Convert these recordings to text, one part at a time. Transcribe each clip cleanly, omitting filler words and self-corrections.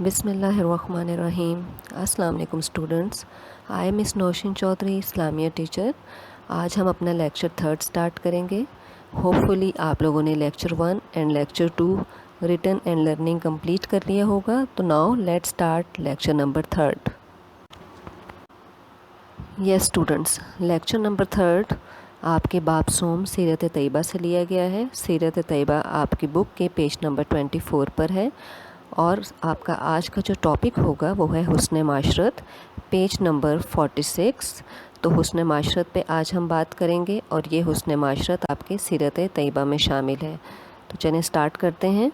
بسم اللہ الرحمن الرحیم۔ السلام علیکم students, I am miss Nausheen Chaudhry, اسلامیہ ٹیچر۔ آج ہم اپنا لیکچر 3 سٹارٹ کریں گے۔ ہوپ فلی آپ لوگوں نے lecture 1 and lecture 2 written and learning complete کر لیا ہوگا۔ تو now let start lecture number 3۔ یس اسٹوڈنٹس، لیکچر نمبر 3 آپ کے باب سوم سیرت طیبہ سے لیا گیا ہے۔ سیرت طیبہ آپ کی بک کے پیج نمبر 24 پر ہے، اور آپ کا آج کا جو ٹاپک ہوگا وہ ہے حسن معاشرت، پیج نمبر 46۔ تو حسن معاشرت پہ آج ہم بات کریں گے، اور یہ حسن معاشرت آپ کے سیرت طیبہ میں شامل ہے۔ تو چلیں سٹارٹ کرتے ہیں۔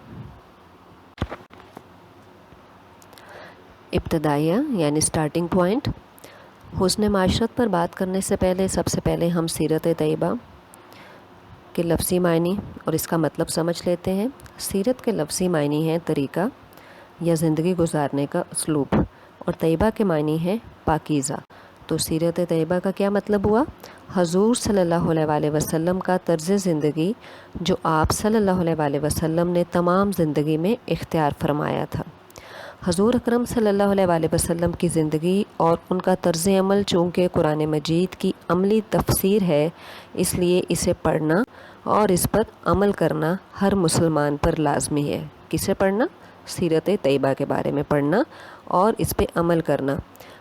ابتدائیہ یعنی سٹارٹنگ پوائنٹ۔ حسن معاشرت پر بات کرنے سے پہلے سب سے پہلے ہم سیرت طیبہ کے لفظی معنی اور اس کا مطلب سمجھ لیتے ہیں۔ سیرت کے لفظی معنی ہیں طریقہ یا زندگی گزارنے کا اسلوب، اور طیبہ کے معنی ہیں پاکیزہ۔ تو سیرت طیبہ کا کیا مطلب ہوا؟ حضور صلی اللہ علیہ وآلہ وسلم کا طرز زندگی جو آپ صلی اللہ علیہ وآلہ وسلم نے تمام زندگی میں اختیار فرمایا تھا۔ حضور اکرم صلی اللہ علیہ وآلہ وسلم کی زندگی اور ان کا طرز عمل چونکہ قرآن مجید کی عملی تفسیر ہے، اس لیے اسے پڑھنا اور اس پر عمل کرنا ہر مسلمان پر لازمی ہے۔ کسے پڑھنا؟ سیرت طیبہ کے بارے میں پڑھنا اور اس پہ عمل کرنا۔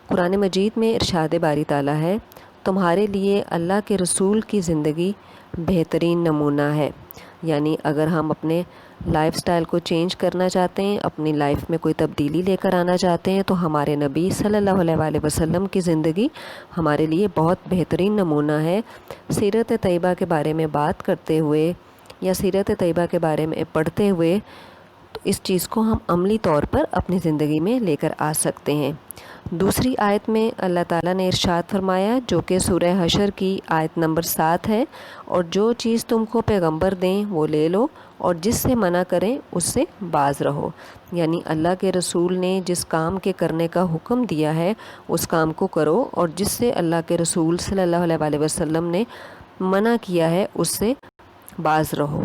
قرآن مجید میں ارشاد باری تعالیٰ ہے، تمہارے لیے اللہ کے رسول کی زندگی بہترین نمونہ ہے۔ یعنی اگر ہم اپنے لائف سٹائل کو چینج کرنا چاہتے ہیں، اپنی لائف میں کوئی تبدیلی لے کر آنا چاہتے ہیں، تو ہمارے نبی صلی اللہ علیہ وآلہ وسلم کی زندگی ہمارے لیے بہت بہترین نمونہ ہے۔ سیرت طیبہ کے بارے میں بات کرتے ہوئے یا سیرت طیبہ کے بارے میں پڑھتے ہوئے تو اس چیز کو ہم عملی طور پر اپنی زندگی میں لے کر آ سکتے ہیں۔ دوسری آیت میں اللہ تعالیٰ نے ارشاد فرمایا، جو کہ سورہ حشر کی آیت نمبر 7 ہے، اور جو چیز تم کو پیغمبر دیں وہ لے لو، اور جس سے منع کریں اس سے باز رہو۔ یعنی اللہ کے رسول نے جس کام کے کرنے کا حکم دیا ہے اس کام کو کرو، اور جس سے اللہ کے رسول صلی اللہ علیہ وآلہ وسلم نے منع کیا ہے اس سے باز رہو۔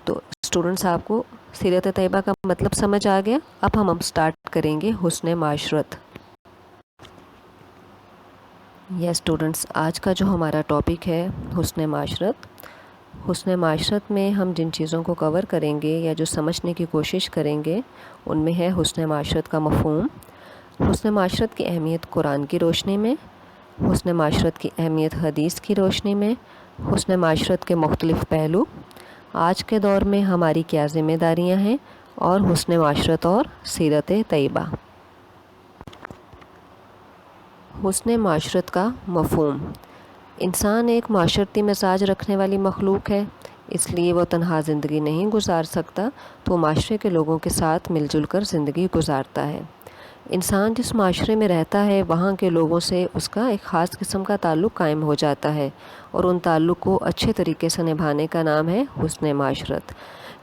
تو اسٹوڈنٹس آپ کو سیرت طیبہ کا مطلب سمجھ آ گیا۔ اب ہم سٹارٹ کریں گے حسن معاشرت۔ اسٹوڈنٹس آج کا جو ہمارا ٹاپک ہے حسن معاشرت۔ حسن معاشرت میں ہم جن چیزوں کو کور کریں گے یا جو سمجھنے کی کوشش کریں گے ان میں ہے حسن معاشرت کا مفہوم، حسن معاشرت کی اہمیت قرآن کی روشنی میں، حسن معاشرت کی اہمیت حدیث کی روشنی میں، حسن معاشرت کے مختلف پہلو، آج کے دور میں ہماری کیا ذمہ داریاں ہیں، اور حسن معاشرت اور سیرت طیبہ۔ حسن معاشرت کا مفہوم۔ انسان ایک معاشرتی مزاج رکھنے والی مخلوق ہے، اس لیے وہ تنہا زندگی نہیں گزار سکتا، تو معاشرے کے لوگوں کے ساتھ مل جل کر زندگی گزارتا ہے۔ انسان جس معاشرے میں رہتا ہے وہاں کے لوگوں سے اس کا ایک خاص قسم کا تعلق قائم ہو جاتا ہے، اور ان تعلق کو اچھے طریقے سے نبھانے کا نام ہے حسن معاشرت۔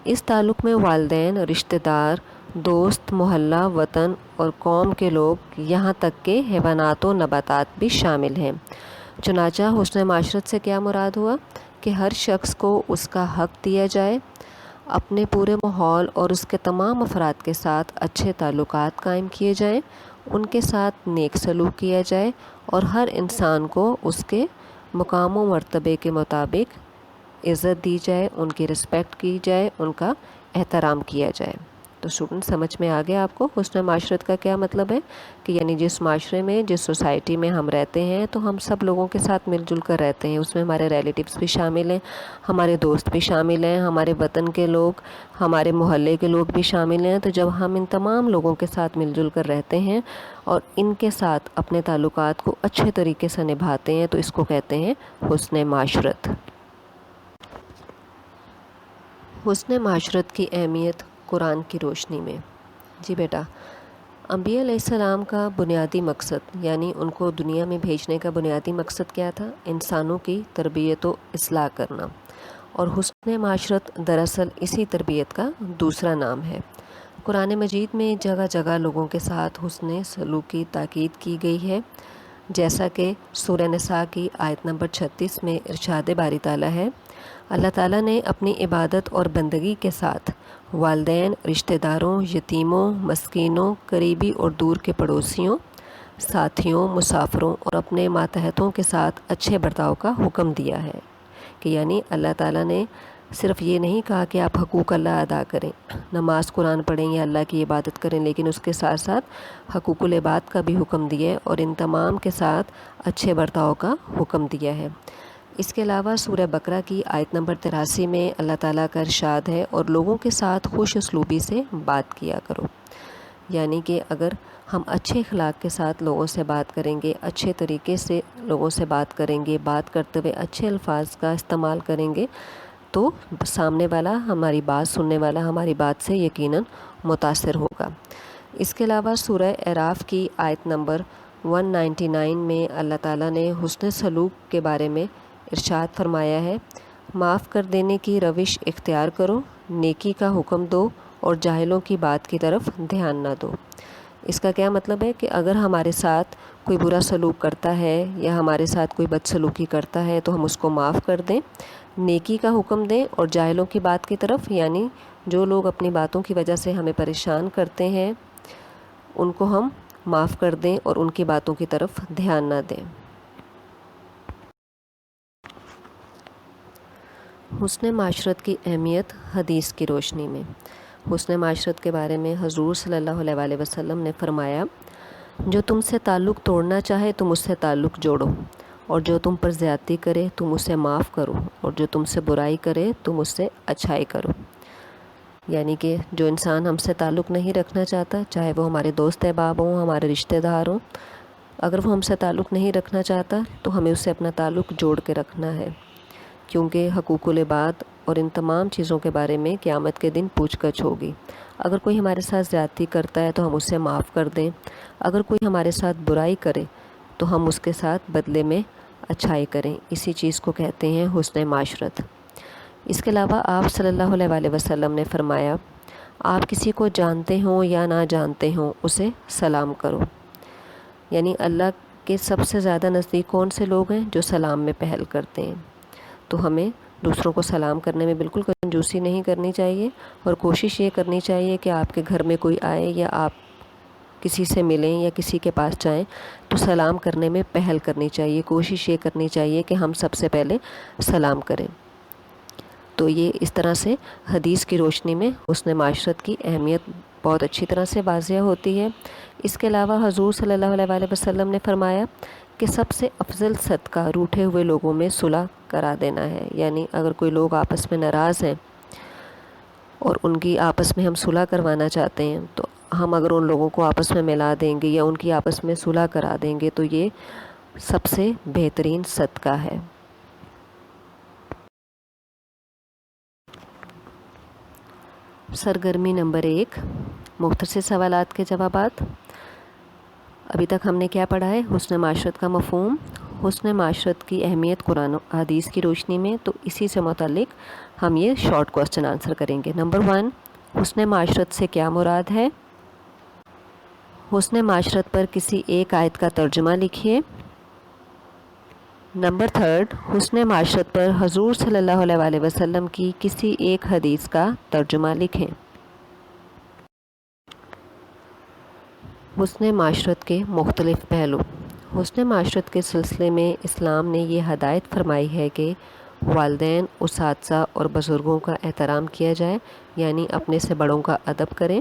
اس تعلق میں والدین، رشتہ دار، دوست، محلہ، وطن اور قوم کے لوگ، یہاں تک کہ حیوانات و نباتات بھی شامل ہیں۔ چنانچہ حسن معاشرت سے کیا مراد ہوا کہ ہر شخص کو اس کا حق دیا جائے، اپنے پورے ماحول اور اس کے تمام افراد کے ساتھ اچھے تعلقات قائم کیے جائیں، ان کے ساتھ نیک سلوک کیا جائے، اور ہر انسان کو اس کے مقام و مرتبے کے مطابق عزت دی جائے، ان کی رسپیکٹ کی جائے، ان کا احترام کیا جائے۔ تو اسٹوڈنٹ سمجھ میں آ گیا آپ کو حسن معاشرت کا کیا مطلب ہے؟ کہ یعنی جس معاشرے میں، جس سوسائٹی میں ہم رہتے ہیں تو ہم سب لوگوں کے ساتھ مل جل کر رہتے ہیں، اس میں ہمارے ریلیٹیوز بھی شامل ہیں، ہمارے دوست بھی شامل ہیں، ہمارے وطن کے لوگ، ہمارے محلے کے لوگ بھی شامل ہیں۔ تو جب ہم ان تمام لوگوں کے ساتھ مل جل کر رہتے ہیں اور ان کے ساتھ اپنے تعلقات کو اچھے طریقے سے نبھاتے ہیں تو اس کو کہتے ہیں حسن معاشرت۔ حسن معاشرت کی اہمیت قرآن کی روشنی میں۔ جی بیٹا، انبیاء علیہ السلام کا بنیادی مقصد، یعنی ان کو دنیا میں بھیجنے کا بنیادی مقصد کیا تھا؟ انسانوں کی تربیت و اصلاح کرنا، اور حسن معاشرت دراصل اسی تربیت کا دوسرا نام ہے۔ قرآن مجید میں جگہ جگہ لوگوں کے ساتھ حسن سلوک کی تاکید کی گئی ہے، جیسا کہ سورہ نساء کی آیت نمبر 36 میں ارشاد باری تعالیٰ ہے، اللہ تعالیٰ نے اپنی عبادت اور بندگی کے ساتھ والدین، رشتہ داروں، یتیموں، مسکینوں، قریبی اور دور کے پڑوسیوں، ساتھیوں، مسافروں اور اپنے ماتحتوں کے ساتھ اچھے برتاؤ کا حکم دیا ہے کہ یعنی اللہ تعالیٰ نے صرف یہ نہیں کہا کہ آپ حقوق اللہ ادا کریں، نماز قرآن پڑھیں یا اللہ کی عبادت کریں، لیکن اس کے ساتھ ساتھ حقوق العباد کا بھی حکم دیا ہے اور ان تمام کے ساتھ اچھے برتاؤ کا حکم دیا ہے۔ اس کے علاوہ سورہ بقرہ کی آیت نمبر 83 میں اللہ تعالیٰ کا ارشاد ہے اور لوگوں کے ساتھ خوش اسلوبی سے بات کیا کرو، یعنی کہ اگر ہم اچھے اخلاق کے ساتھ لوگوں سے بات کریں گے، اچھے طریقے سے لوگوں سے بات کریں گے، بات کرتے ہوئے اچھے الفاظ کا استعمال کریں گے تو سامنے والا، ہماری بات سننے والا ہماری بات سے یقیناً متاثر ہوگا۔ اس کے علاوہ سورہ اعراف کی آیت نمبر 199 میں اللہ تعالیٰ نے حسن سلوک کے بارے میں ارشاد فرمایا ہے، معاف کر دینے کی روش اختیار کرو، نیکی کا حکم دو اور جاہلوں کی بات کی طرف دھیان نہ دو۔ اس کا کیا مطلب ہے کہ اگر ہمارے ساتھ کوئی برا سلوک کرتا ہے یا ہمارے ساتھ کوئی بدسلوکی کرتا ہے تو ہم اس کو معاف کر دیں، نیکی کا حکم دیں اور جاہلوں کی بات کی طرف، یعنی جو لوگ اپنی باتوں کی وجہ سے ہمیں پریشان کرتے ہیں ان کو ہم معاف کر دیں اور ان کی باتوں کی طرف دھیان نہ دیں۔ حسن معاشرت کی اہمیت حدیث کی روشنی میں۔ حسن معاشرت کے بارے میں حضور صلی اللہ علیہ وآلہ وسلم نے فرمایا، جو تم سے تعلق توڑنا چاہے تم اس سے تعلق جوڑو، اور جو تم پر زیادتی کرے تم اسے معاف کرو، اور جو تم سے برائی کرے تم اس سے اچھائی کرو۔ یعنی کہ جو انسان ہم سے تعلق نہیں رکھنا چاہتا، چاہے وہ ہمارے دوست احباب ہوں، ہمارے رشتہ دار ہوں، اگر وہ ہم سے تعلق نہیں رکھنا چاہتا تو ہمیں اس سے اپنا تعلق جوڑ کے رکھنا ہے، کیونکہ حقوق العباد اور ان تمام چیزوں کے بارے میں قیامت کے دن پوچھ گچھ ہوگی۔ اگر کوئی ہمارے ساتھ زیادتی کرتا ہے تو ہم اسے معاف کر دیں، اگر کوئی ہمارے ساتھ برائی کرے تو ہم اس کے ساتھ بدلے میں اچھائی کریں، اسی چیز کو کہتے ہیں حسن معاشرت۔ اس کے علاوہ آپ صلی اللہ علیہ وآلہ وسلم نے فرمایا، آپ کسی کو جانتے ہوں یا نہ جانتے ہوں اسے سلام کرو، یعنی اللہ کے سب سے زیادہ نزدیک کون سے لوگ ہیں؟ جو سلام میں پہل کرتے ہیں۔ تو ہمیں دوسروں کو سلام کرنے میں بالکل کنجوسی نہیں کرنی چاہیے، اور کوشش یہ کرنی چاہیے کہ آپ کے گھر میں کوئی آئے یا آپ کسی سے ملیں یا کسی کے پاس جائیں تو سلام کرنے میں پہل کرنی چاہیے، کوشش یہ کرنی چاہیے کہ ہم سب سے پہلے سلام کریں۔ تو یہ اس طرح سے حدیث کی روشنی میں حسن معاشرت کی اہمیت بہت اچھی طرح سے واضح ہوتی ہے۔ اس کے علاوہ حضور صلی اللہ علیہ وآلہ وسلم نے فرمایا کہ سب سے افضل صدقہ روٹھے ہوئے لوگوں میں صلح کرا دینا ہے، یعنی اگر کوئی لوگ آپس میں ناراض ہیں اور ان کی آپس میں ہم صلح کروانا چاہتے ہیں تو ہم اگر ان لوگوں کو آپس میں ملا دیں گے یا ان کی آپس میں صلح کرا دیں گے تو یہ سب سے بہترین صدقہ ہے۔ سرگرمی نمبر 1، مختصر سوالات کے جوابات۔ ابھی تک ہم نے کیا پڑھا ہے؟ حسن معاشرت کا مفہوم، حسن معاشرت کی اہمیت قرآن و حدیث کی روشنی میں، تو اسی سے متعلق ہم یہ شارٹ کوسچن آنسر کریں گے۔ نمبر 1، حسن معاشرت سے کیا مراد ہے؟ حسن معاشرت پر کسی ایک آیت کا ترجمہ لکھیے۔ نمبر 3، حسن معاشرت پر حضور صلی اللہ علیہ وآلہ وسلم کی کسی ایک حدیث کا ترجمہ لکھیں۔ حسن معاشرت کے مختلف پہلو۔ حسن معاشرت کے سلسلے میں اسلام نے یہ ہدایت فرمائی ہے کہ والدین، اساتذہ اور بزرگوں کا احترام کیا جائے، یعنی اپنے سے بڑوں کا ادب کریں،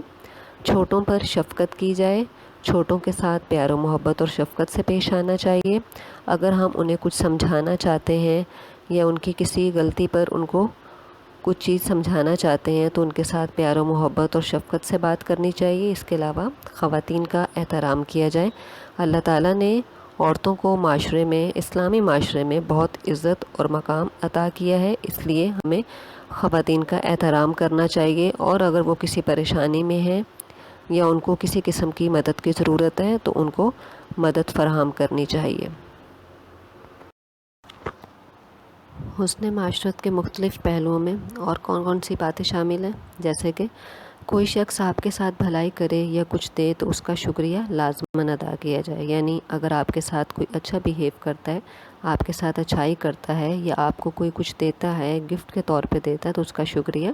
چھوٹوں پر شفقت کی جائے، چھوٹوں کے ساتھ پیار و محبت اور شفقت سے پیش آنا چاہیے۔ اگر ہم انہیں کچھ سمجھانا چاہتے ہیں یا ان کی کسی غلطی پر ان کو کچھ چیز سمجھانا چاہتے ہیں تو ان کے ساتھ پیار و محبت اور شفقت سے بات کرنی چاہیے۔ اس کے علاوہ خواتین کا احترام کیا جائے۔ اللہ تعالیٰ نے عورتوں کو معاشرے میں، اسلامی معاشرے میں بہت عزت اور مقام عطا کیا ہے، اس لیے ہمیں خواتین کا احترام کرنا چاہیے، اور اگر وہ کسی پریشانی میں ہیں یا ان کو کسی قسم کی مدد کی ضرورت ہے تو ان کو مدد فراہم کرنی چاہیے۔ حسن معاشرت کے مختلف پہلوؤں میں اور کون کون سی باتیں شامل ہیں؟ جیسے کہ کوئی شخص آپ کے ساتھ بھلائی کرے یا کچھ دے تو اس کا شکریہ لازماً ادا کیا جائے. یعنی اگر آپ کے ساتھ کوئی اچھا بیہیو کرتا ہے، آپ کے ساتھ اچھائی کرتا ہے یا آپ کو کوئی کچھ دیتا ہے، گفٹ کے طور پہ دیتا ہے، تو اس کا شکریہ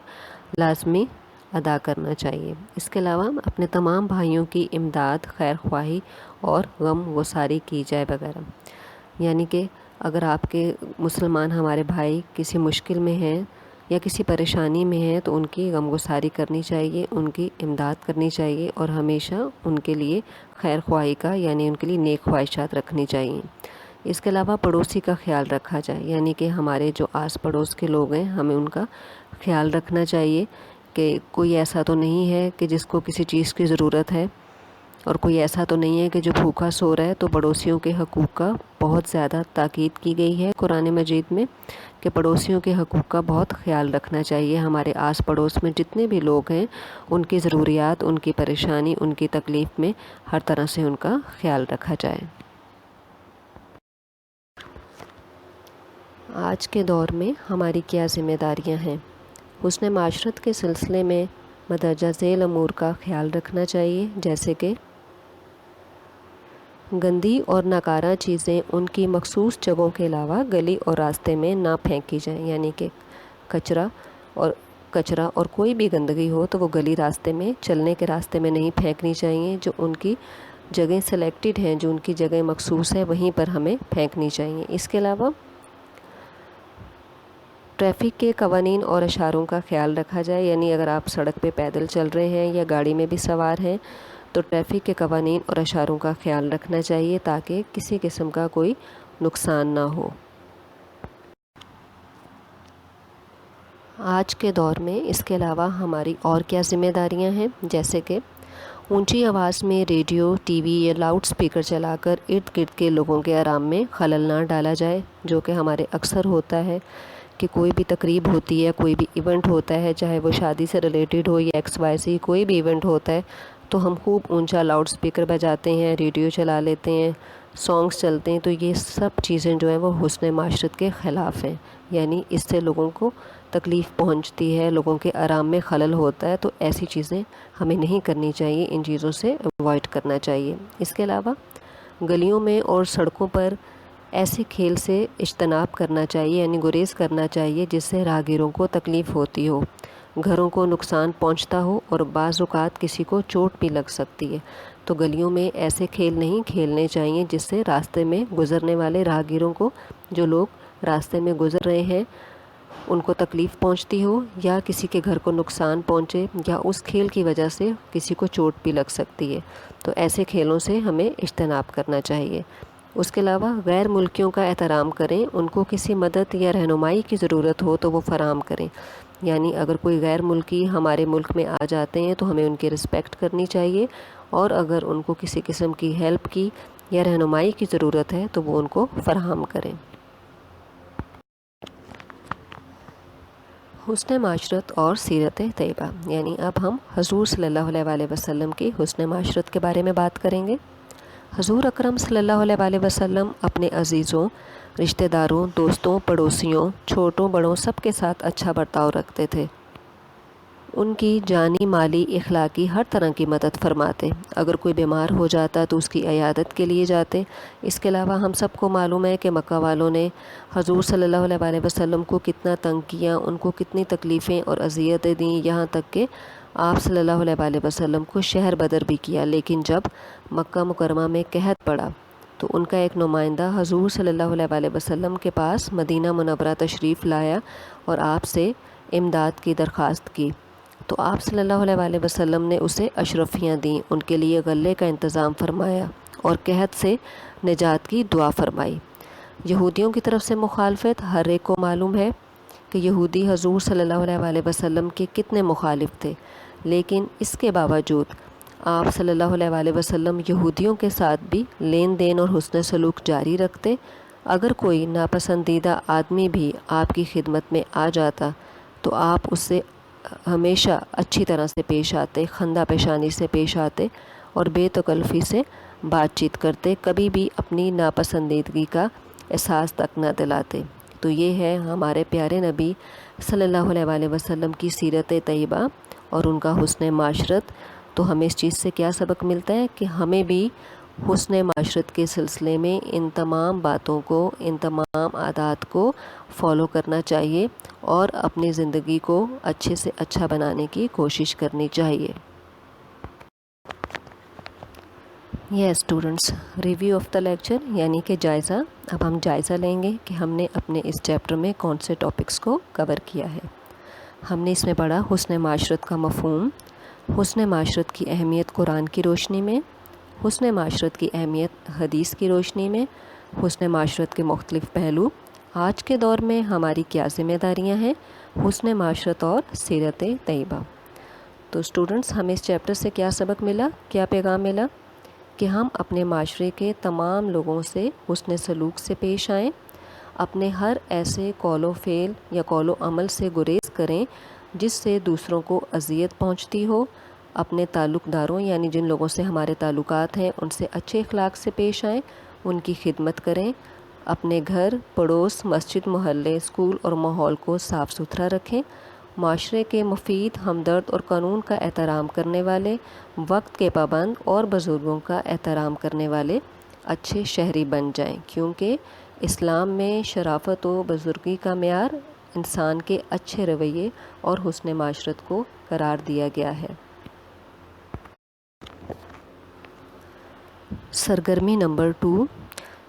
لازمی ادا کرنا چاہیے. اس کے علاوہ اپنے تمام بھائیوں کی امداد، خیر خواہی اور غم گساری کی جائے وغیرہ. یعنی کہ اگر آپ کے مسلمان ہمارے بھائی کسی مشکل میں ہیں یا کسی پریشانی میں ہیں تو ان کی غم گساری کرنی چاہیے، ان کی امداد کرنی چاہیے اور ہمیشہ ان کے لیے خیر خواہی کا یعنی ان کے لیے نیک خواہشات رکھنی چاہیے. اس کے علاوہ پڑوسی کا خیال رکھا جائے. یعنی کہ ہمارے جو آس پڑوس کے لوگ ہیں ہمیں ان کا خیال رکھنا چاہیے کہ کوئی ایسا تو نہیں ہے کہ جس کو کسی چیز کی ضرورت ہے، اور کوئی ایسا تو نہیں ہے کہ جو بھوکا سو رہا ہے. تو پڑوسیوں کے حقوق کا بہت زیادہ تاکید کی گئی ہے قرآن مجید میں کہ پڑوسیوں کے حقوق کا بہت خیال رکھنا چاہیے. ہمارے آس پڑوس میں جتنے بھی لوگ ہیں ان کی ضروریات، ان کی پریشانی، ان کی تکلیف میں ہر طرح سے ان کا خیال رکھا جائے. آج کے دور میں ہماری کیا ذمہ داریاں ہیں؟ حسن معاشرت کے سلسلے میں مندرجہ ذیل امور کا خیال رکھنا چاہیے، جیسے کہ گندی اور ناکارہ چیزیں ان کی مخصوص جگہوں کے علاوہ گلی اور راستے میں نہ پھینکی جائیں. یعنی کہ کچرا اور کوئی بھی گندگی ہو تو وہ گلی راستے میں، چلنے کے راستے میں نہیں پھینکنی چاہیے. جو ان کی جگہیں سلیکٹڈ ہیں، جو ان کی جگہ مخصوص ہے، وہیں پر ہمیں پھینکنی چاہیے. اس کے علاوہ ٹریفک کے قوانین اور اشاروں کا خیال رکھا جائے. یعنی اگر آپ سڑک پہ پیدل چل رہے ہیں یا گاڑی میں بھی سوار ہیں تو ٹریفک کے قوانین اور اشاروں کا خیال رکھنا چاہیے تاکہ کسی قسم کا کوئی نقصان نہ ہو. آج کے دور میں اس کے علاوہ ہماری اور کیا ذمہ داریاں ہیں؟ جیسے کہ اونچی آواز میں ریڈیو، ٹی وی یا لاؤڈ سپیکر چلا کر ارد گرد کے لوگوں کے آرام میں خلل نہ ڈالا جائے، جو کہ ہمارے اکثر ہوتا ہے کہ کوئی بھی تقریب ہوتی ہے، کوئی بھی ایونٹ ہوتا ہے، چاہے وہ شادی سے ریلیٹڈ ہو یا ایکس وائی زی کوئی بھی ایونٹ ہوتا ہے، تو ہم خوب اونچا لاؤڈ سپیکر بجاتے ہیں، ریڈیو چلا لیتے ہیں، سانگز چلتے ہیں. تو یہ سب چیزیں جو ہیں وہ حسن معاشرت کے خلاف ہیں. یعنی اس سے لوگوں کو تکلیف پہنچتی ہے، لوگوں کے آرام میں خلل ہوتا ہے. تو ایسی چیزیں ہمیں نہیں کرنی چاہیے، ان چیزوں سے اوائڈ کرنا چاہیے. اس کے علاوہ گلیوں میں اور سڑکوں پر ایسے کھیل سے اجتناب کرنا چاہیے، یعنی گریز کرنا چاہیے جس سے راہگیروں کو تکلیف ہوتی ہو، گھروں کو نقصان پہنچتا ہو اور بعض اوقات کسی کو چوٹ بھی لگ سکتی ہے. تو گلیوں میں ایسے کھیل نہیں کھیلنے چاہیے جس سے راستے میں گزرنے والے راہگیروں کو، جو لوگ راستے میں گزر رہے ہیں، ان کو تکلیف پہنچتی ہو یا کسی کے گھر کو نقصان پہنچے یا اس کھیل کی وجہ سے کسی کو چوٹ بھی لگ سکتی ہے. تو ایسے کھیلوں سے ہمیں اجتناب کرنا چاہیے. اس کے علاوہ غیر ملکیوں کا احترام کریں، ان کو کسی مدد یا رہنمائی کی ضرورت ہو تو وہ فراہم کریں. یعنی اگر کوئی غیر ملکی ہمارے ملک میں آ جاتے ہیں تو ہمیں ان کی رسپیکٹ کرنی چاہیے، اور اگر ان کو کسی قسم کی ہیلپ کی یا رہنمائی کی ضرورت ہے تو وہ ان کو فراہم کریں. حسن معاشرت اور سیرت طیبہ. یعنی اب ہم حضور صلی اللہ علیہ وسلم کی حسن معاشرت کے بارے میں بات کریں گے. حضور اکرم صلی اللہ علیہ وسلم اپنے عزیزوں، رشتہ داروں، دوستوں، پڑوسیوں، چھوٹوں بڑوں سب کے ساتھ اچھا برتاؤ رکھتے تھے. ان کی جانی، مالی، اخلاقی ہر طرح کی مدد فرماتے. اگر کوئی بیمار ہو جاتا تو اس کی عیادت کے لیے جاتے. اس کے علاوہ ہم سب کو معلوم ہے کہ مکہ والوں نے حضور صلی اللہ علیہ وسلم کو کتنا تنگ کیا، ان کو کتنی تکلیفیں اور اذیتیں دیں، یہاں تک کہ آپ صلی اللہ علیہ وسلم کو شہر بدر بھی کیا. لیکن جب مکہ مکرمہ میں قحط پڑا تو ان کا ایک نمائندہ حضور صلی اللہ علیہ وسلم کے پاس مدینہ منورہ تشریف لایا اور آپ سے امداد کی درخواست کی. تو آپ صلی اللہ علیہ وسلم نے اسے اشرفیاں دیں، ان کے لیے غلے کا انتظام فرمایا اور قحط سے نجات کی دعا فرمائی. یہودیوں کی طرف سے مخالفت ہر ایک کو معلوم ہے کہ یہودی حضور صلی اللہ علیہ وسلم کے کتنے مخالف تھے، لیکن اس کے باوجود آپ صلی اللہ علیہ وسلم یہودیوں کے ساتھ بھی لین دین اور حسن سلوک جاری رکھتے. اگر کوئی ناپسندیدہ آدمی بھی آپ کی خدمت میں آ جاتا تو آپ اس سے ہمیشہ اچھی طرح سے پیش آتے، خندہ پیشانی سے پیش آتے اور بے تکلفی سے بات چیت کرتے، کبھی بھی اپنی ناپسندیدگی کا احساس تک نہ دلاتے. تو یہ ہے ہمارے پیارے نبی صلی اللہ علیہ وسلم کی سیرت طیبہ اور ان کا حسن معاشرت، تو ہمیں اس چیز سے کیا سبق ملتا ہے کہ ہمیں بھی حسن معاشرت کے سلسلے میں ان تمام باتوں کو، ان تمام عادات کو فالو کرنا چاہیے اور اپنی زندگی کو اچھے سے اچھا بنانے کی کوشش کرنی چاہیے۔ یہ students review of the lecture یعنی کہ جائزہ۔ اب ہم جائزہ لیں گے کہ ہم نے اپنے اس چیپٹر میں کون سے ٹاپکس کو کور کیا ہے۔ ہم نے اس میں پڑھا حسن معاشرت کا مفہوم، حسن معاشرت کی اہمیت قرآن کی روشنی میں، حسن معاشرت کی اہمیت حدیث کی روشنی میں، حسن معاشرت کے مختلف پہلو، آج کے دور میں ہماری کیا ذمہ داریاں ہیں، حسن معاشرت اور سیرت طیبہ۔ تو اسٹوڈنٹس ہمیں اس چیپٹر سے کیا سبق ملا، کیا پیغام ملا کہ ہم اپنے معاشرے کے تمام لوگوں سے حسن سلوک سے پیش آئیں، اپنے ہر ایسے قول و فعل یا قول و عمل سے گریز کریں جس سے دوسروں کو اذیت پہنچتی ہو، اپنے تعلق داروں یعنی جن لوگوں سے ہمارے تعلقات ہیں ان سے اچھے اخلاق سے پیش آئیں، ان کی خدمت کریں، اپنے گھر، پڑوس، مسجد، محلے، اسکول اور ماحول کو صاف ستھرا رکھیں، معاشرے کے مفید، ہمدرد اور قانون کا احترام کرنے والے، وقت کے پابند اور بزرگوں کا احترام کرنے والے اچھے شہری بن جائیں، کیونکہ اسلام میں شرافت و بزرگی کا معیار انسان کے اچھے رویے اور حسن معاشرت کو قرار دیا گیا ہے۔ سرگرمی نمبر 2۔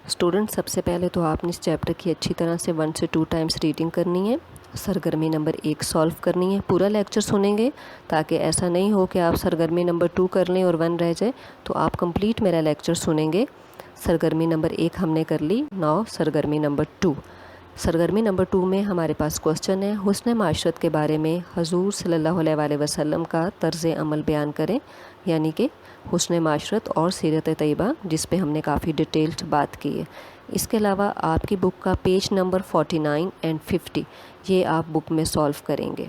اسٹوڈنٹ سب سے پہلے تو آپ نے اس چیپٹر کی اچھی طرح سے 1 سے 2 ٹائمز ریڈنگ کرنی ہے، سرگرمی نمبر 1 سولو کرنی ہے، پورا لیکچر سنیں گے تاکہ ایسا نہیں ہو کہ آپ سرگرمی نمبر 2 کر لیں اور 1 رہ جائے، تو آپ کمپلیٹ میرا لیکچر سنیں گے۔ سرگرمی نمبر 1 ہم نے کر لی، ناؤ سرگرمی نمبر 2۔ سرگرمی نمبر 2 میں ہمارے پاس کوسچن ہے، حسن معاشرت کے بارے میں حضور صلی اللہ علیہ وآلہ وسلم کا طرز عمل بیان کریں، یعنی کہ حسن معاشرت اور سیرت طیبہ، جس پہ ہم نے کافی ڈیٹیلڈ بات کی ہے۔ اس کے علاوہ آپ کی بک کا پیج نمبر 49 اینڈ 50 یہ آپ بک میں سولو کریں گے۔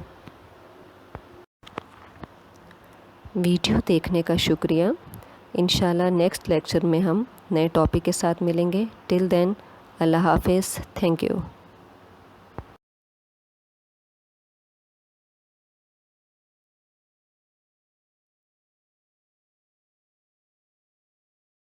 ویڈیو دیکھنے کا شکریہ۔ انشاءاللہ نیکسٹ لیکچر میں ہم نئے ٹاپک کے ساتھ ملیں گے۔ ٹل دین اللہ حافظ، تھینک یو۔